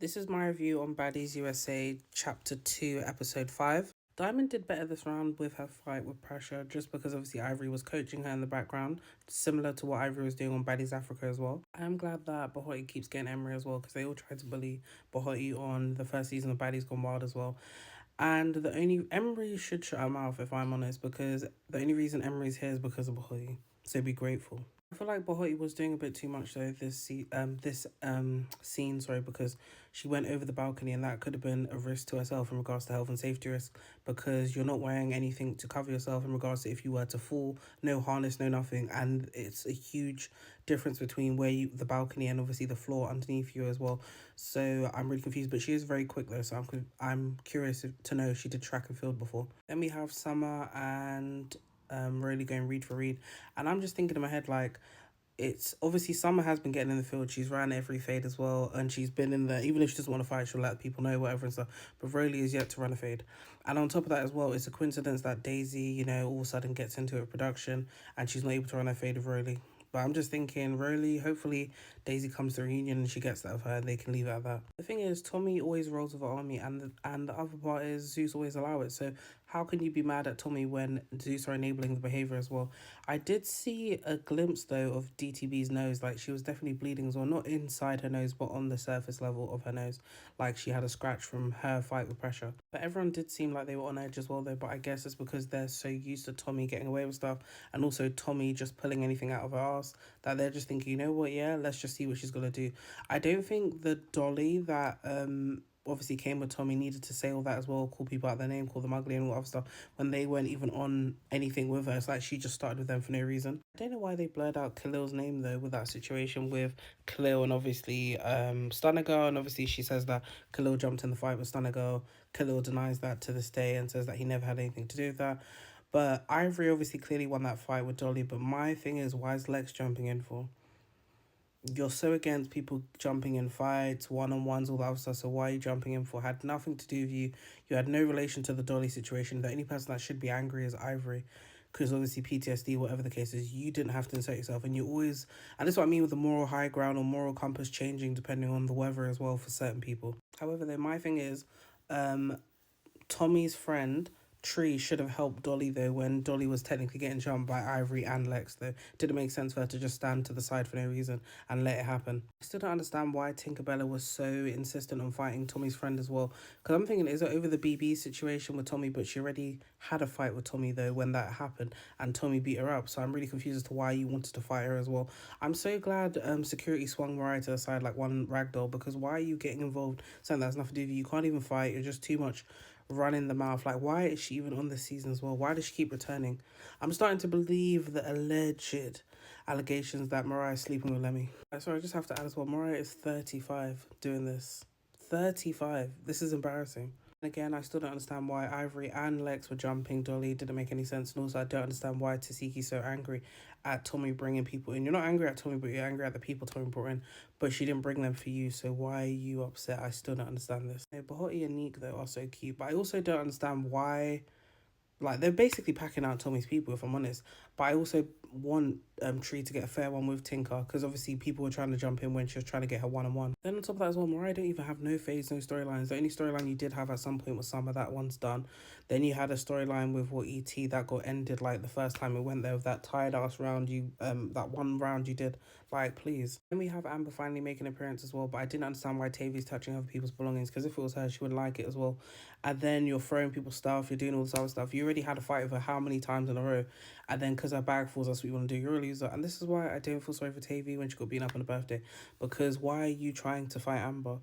This is my review on Baddies USA Chapter 2, Episode 5. Diamond did better this round with her fight with Pressure, just because obviously Ivory was coaching her in the background, similar to what Ivory was doing on Baddies Africa as well. I am glad that Bahoti keeps getting Emery as well, because they all tried to bully Bahoti on the first season of Baddies Gone Wild as well. And the only Emery should shut her mouth, if I'm honest, because the only reason Emery's here is because of Bahoti. So be grateful. I feel like Bahoti was doing a bit too much though this scene, sorry, because she went over the balcony and that could have been a risk to herself in regards to health and safety risk, because you're not wearing anything to cover yourself in regards to if you were to fall, no harness, no nothing, and it's a huge difference between the balcony and obviously the floor underneath you as well. So I'm really confused, but she is very quick though, so I'm curious to know if she did track and field before. Then we have Summer and really going read for read, and I'm just thinking in my head like, it's obviously Summer has been getting in the field. She's ran every fade as well, and she's been in there. Even if she doesn't want to fight, she'll let people know whatever and stuff. But Rowley is yet to run a fade, and on top of that as well, it's a coincidence that Daisy, all of a sudden gets into a production, and she's not able to run a fade with Rowley. But I'm just thinking, Rowley, hopefully Daisy comes to the reunion and she gets that of her and they can leave it at that. The thing is, Tommy always rolls with the army, and the other part is Zeus always allow it. So how can you be mad at Tommy when Zeus are enabling the behaviour as well? I did see a glimpse though of DTB's nose, like she was definitely bleeding as well, not inside her nose but on the surface level of her nose, like she had a scratch from her fight with Pressure. But everyone did seem like they were on edge as well though, but I guess it's because they're so used to Tommy getting away with stuff, and also Tommy just pulling anything out of her ass, that they're just thinking, you know what, yeah, let's just see what she's gonna do. I don't think the dolly that obviously came with Tommy needed to say all that as well, call people out their name, call them ugly and all that other stuff, when they weren't even on anything with her. It's like she just started with them for no reason. I don't know why they blurred out Khalil's name though with that situation with Khalil and obviously Stunner Girl, and obviously she says that Khalil jumped in the fight with Stunner Girl. Khalil denies that to this day and says that he never had anything to do with that. But Ivory obviously clearly won that fight with Dolly, but my thing is, why is Lex jumping in for? You're so against people jumping in fights, one-on-ones, all that other stuff, so why are you jumping in for? Had nothing to do with you. You had no relation to the Dolly situation. The only person that should be angry is Ivory, because obviously PTSD, whatever the case is, you didn't have to insert yourself, and you always, and that's what I mean with the moral high ground or moral compass changing depending on the weather as well for certain people. However, though, my thing is, Tommy's friend Tree should have helped Dolly though when Dolly was technically getting jumped by Ivory and Lex though. Didn't make sense for her to just stand to the side for no reason and let it happen. I still don't understand why Tinkerbella was so insistent on fighting Tommy's friend as well. Because I'm thinking, is it over the BB situation with Tommy? But she already had a fight with Tommy though when that happened, and Tommy beat her up. So I'm really confused as to why you wanted to fight her as well. I'm so glad security swung Mariah to the side like one ragdoll, because why are you getting involved? Something that's nothing to do with you. You can't even fight. You're just too much running the mouth. Like, why is she even on this season as well? Why does she keep returning? I'm starting to believe the alleged allegations that Mariah is sleeping with Lemmy. Sorry, I just have to add as well, Mariah is 35 doing this. 35. This is embarrassing. Again, I still don't understand why Ivory and Lex were jumping Dolly. It didn't make any sense. And also, I don't understand why Tasiki's so angry at Tommy bringing people in. You're not angry at Tommy, but you're angry at the people Tommy brought in. But she didn't bring them for you, so why are you upset? I still don't understand this. Bahoti and Neek, though, are so cute. But I also don't understand why, like, they're basically packing out Tommy's people, if I'm honest. But I also want Tree to get a fair one with Tinker, because obviously people were trying to jump in when she was trying to get her one-on-one. Then on top of that as well, Mariah don't even have no phase, no storylines. The only storyline you did have at some point was Summer. That one's done. Then you had a storyline with ET that got ended like the first time it went there with that tired ass round that one round you did. Like, please. Then we have Amber finally making an appearance as well, but I didn't understand why Tavi's touching other people's belongings, because if it was her, she wouldn't like it as well. And then you're throwing people's stuff, you're doing all this other stuff. You already had a fight with her how many times in a row, and then because her bag falls, that's what you want to do, you're a loser. And this is why I don't feel sorry for Tavi when she got beaten up on her birthday, because why are you trying to fight Amber?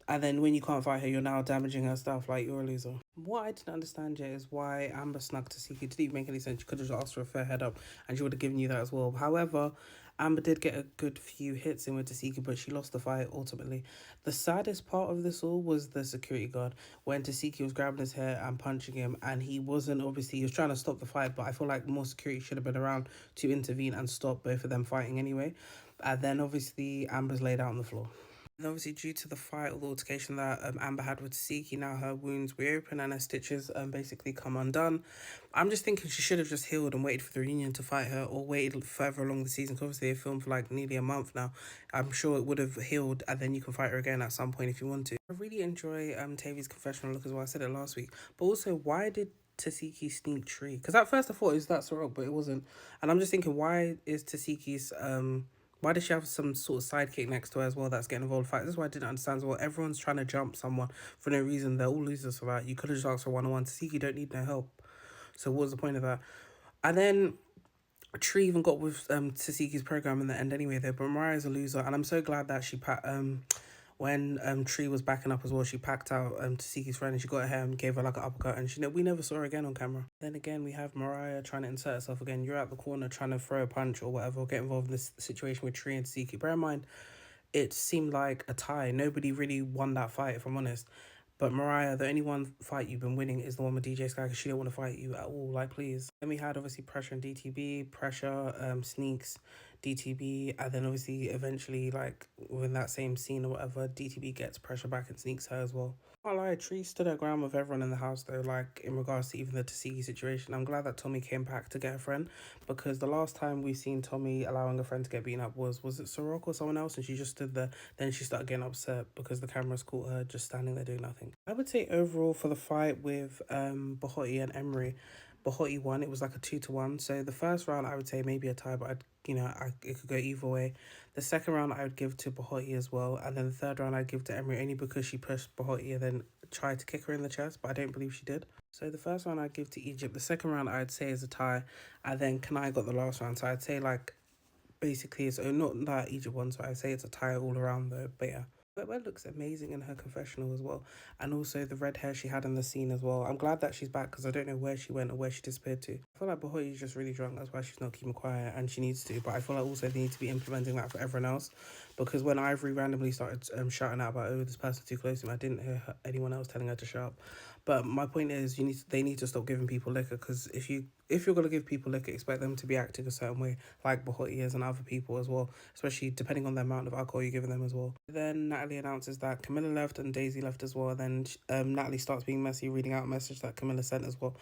And then when you can't fight her, you're now damaging her stuff. Like, you're a loser. What I didn't understand yet is why Amber snuck to Siki. It didn't even make any sense. You could have just asked for a fair head up and she would have given you that as well. However, Amber did get a good few hits in with Tasiki, but she lost the fight ultimately. The saddest part of this all was the security guard, when Tasiki was grabbing his hair and punching him, and he wasn't, obviously, he was trying to stop the fight, but I feel like more security should have been around to intervene and stop both of them fighting anyway. And then, obviously, Amber's laid out on the floor. And obviously, due to the fight or the altercation that Amber had with Siki, now her wounds reopen and her stitches basically come undone. I'm just thinking she should have just healed and waited for the reunion to fight her, or waited further along the season. 'Cause obviously, they filmed for like nearly a month now. I'm sure it would have healed, and then you can fight her again at some point if you want to. I really enjoy Tavi's confessional look as well. I said it last week, but also why did Tasiki sneak Tree? Because at first I thought it was that Sorok, but it wasn't. And I'm just thinking, why is Tasiki's why does she have some sort of sidekick next to her as well that's getting involved in fight? This is why I didn't understand as well. Everyone's trying to jump someone for no reason. They're all losers for that. You could have just asked for 1-on-1. Tasiki don't need no help. So what was the point of that? And then Tree even got with Tasiki's program in the end anyway though. But Mariah's a loser, and I'm so glad that she when Tree was backing up as well, she packed out Tasiki's friend and she got her hair and gave her like an uppercut, and we never saw her again on camera. Then again, we have Mariah trying to insert herself again. You're at the corner trying to throw a punch or whatever, or get involved in this situation with Tree and Tasiki. Bear in mind, it seemed like a tie. Nobody really won that fight, if I'm honest. But Mariah, the only one fight you've been winning is the one with DJ Sky, because she don't want to fight you at all. Like, please. Then we had obviously Pressure and DTB, Pressure, Sneaks, DTB, and then obviously eventually, like within that same scene or whatever, DTB gets Pressure back and sneaks her as well. I lie, Tree stood her ground with everyone in the house though, like in regards to even the Tasiki situation. I'm glad that Tommy came back to get a friend, because the last time we've seen Tommy allowing a friend to get beaten up was it Sorok or someone else, and she just stood there. Then she started getting upset because the cameras caught her just standing there doing nothing. I would say overall for the fight with Bahoti and Emery, Bahoti won. It was like a 2-1. So the first round I would say maybe a tie, but it could go either way. The second round I would give to Bahoti as well, and then the third round I'd give to Emery only because she pushed Bahoti and then tried to kick her in the chest, but I don't believe she did. So the first round I'd give to Egypt. The second round I'd say is a tie, and then Kanai got the last round. So I'd say like basically it's not that Egypt won, so I'd say it's a tie all around though. But yeah. Wet looks amazing in her confessional as well. And also the red hair she had in the scene as well. I'm glad that she's back, because I don't know where she went or where she disappeared to. I feel like Bahoi is just really drunk. That's why she's not keeping quiet, and she needs to. But I feel like also they need to be implementing that for everyone else. Because when Ivory randomly started shouting out about, oh, this person's too close to me, I didn't hear anyone else telling her to shut up. But my point is, they need to stop giving people liquor, because if you're gonna give people liquor, expect them to be acting a certain way, like Bahoti is and other people as well, especially depending on the amount of alcohol you're giving them as well. Then Natalie announces that Camilla left and Daisy left as well. Then Natalie starts being messy, reading out a message that Camilla sent as well.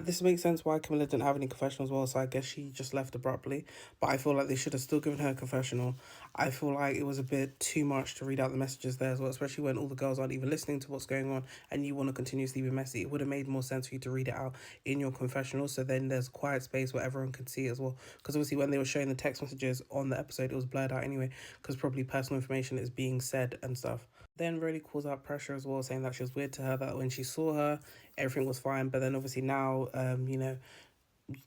This makes sense why Camilla didn't have any confessional as well, so I guess she just left abruptly. But I feel like they should have still given her a confessional. I feel like it was a bit too much to read out the messages there as well, especially when all the girls aren't even listening to what's going on and you want to continuously be messy. It would have made more sense for you to read it out in your confessional, so then there's quiet space where everyone can see it as well. Because obviously when they were showing the text messages on the episode, it was blurred out anyway, because probably personal information is being said and stuff. Then really calls out Pressure as well, saying that she was weird to her, that when she saw her, everything was fine. But then obviously now,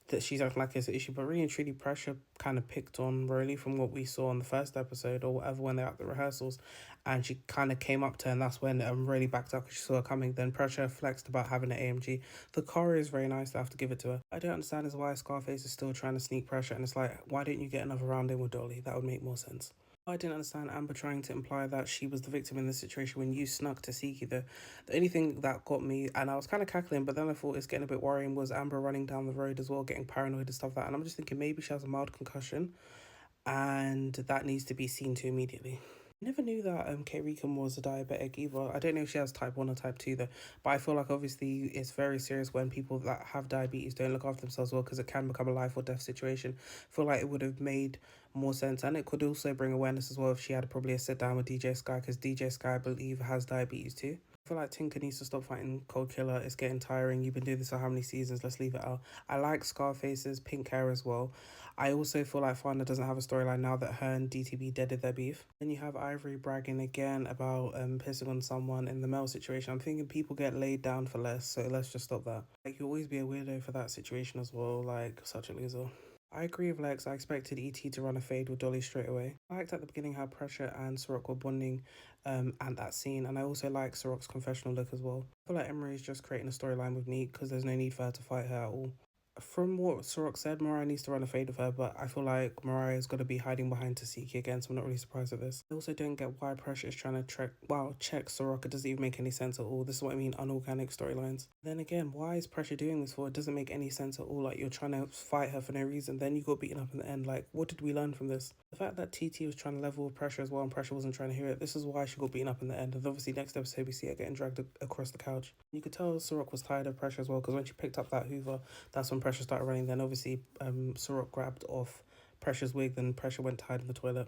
that she's acting like it's an issue, but really and truly Pressure kind of picked on Rolly from what we saw on the first episode or whatever when they're at the rehearsals, and she kind of came up to her, and that's when Rolly backed up because she saw her coming. Then Pressure flexed about having an AMG. The car is very nice, I have to give it to her. I don't understand is why Scarface is still trying to sneak Pressure, and it's like, why didn't you get another round in with Dolly? That would make more sense. I didn't understand Amber trying to imply that she was the victim in this situation when you snuck to Siki. The only thing that got me, and I was kind of cackling, but then I thought it's getting a bit worrying, was Amber running down the road as well, getting paranoid and stuff like that. And I'm just thinking maybe she has a mild concussion, and that needs to be seen to immediately. I never knew that Kate Recon was a diabetic either. I don't know if she has type 1 or type 2 though, but I feel like obviously it's very serious when people that have diabetes don't look after themselves well, because it can become a life or death situation. I feel like it would have made more sense, and it could also bring awareness as well if she had probably a sit down with DJ Sky, because DJ Sky I believe has diabetes too. I feel like Tinker needs to stop fighting Cold Killer. It's getting tiring. You've been doing this for how many seasons? Let's leave it out. I like Scarface's pink hair as well. I also feel like Fana doesn't have a storyline now that her and DTB deaded their beef. Then you have Ivory bragging again about pissing on someone in the male situation. I'm thinking people get laid down for less, so let's just stop that. Like, you'll always be a weirdo for that situation as well, like such a loser. I agree with Lex. I expected ET to run a fade with Dolly straight away. I liked at the beginning how Pressure and Sorok were bonding and that scene, and I also like Sorok's confessional look as well. I feel like Emery's just creating a storyline with Neat because there's no need for her to fight her at all. From what Sorok said, Mariah needs to run a fade with her, but I feel like Mariah is going to be hiding behind Tasiki again, so I'm not really surprised at this. I also don't get why Pressure is trying to check Sorok. It doesn't even make any sense at all. This is what I mean, unorganic storylines. Then again, why is Pressure doing this for? It doesn't make any sense at all. Like, you're trying to fight her for no reason, then you got beaten up in the end. Like, what did we learn from this? The fact that TT was trying to level with Pressure as well and Pressure wasn't trying to hear it, this is why she got beaten up in the end. And obviously next episode we see her getting dragged across the couch. You could tell Sorok was tired of Pressure as well, because when she picked up that Hoover, that's when Pressure started running. Then obviously Sorok grabbed off Pressure's wig, then Pressure went to hide in the toilet.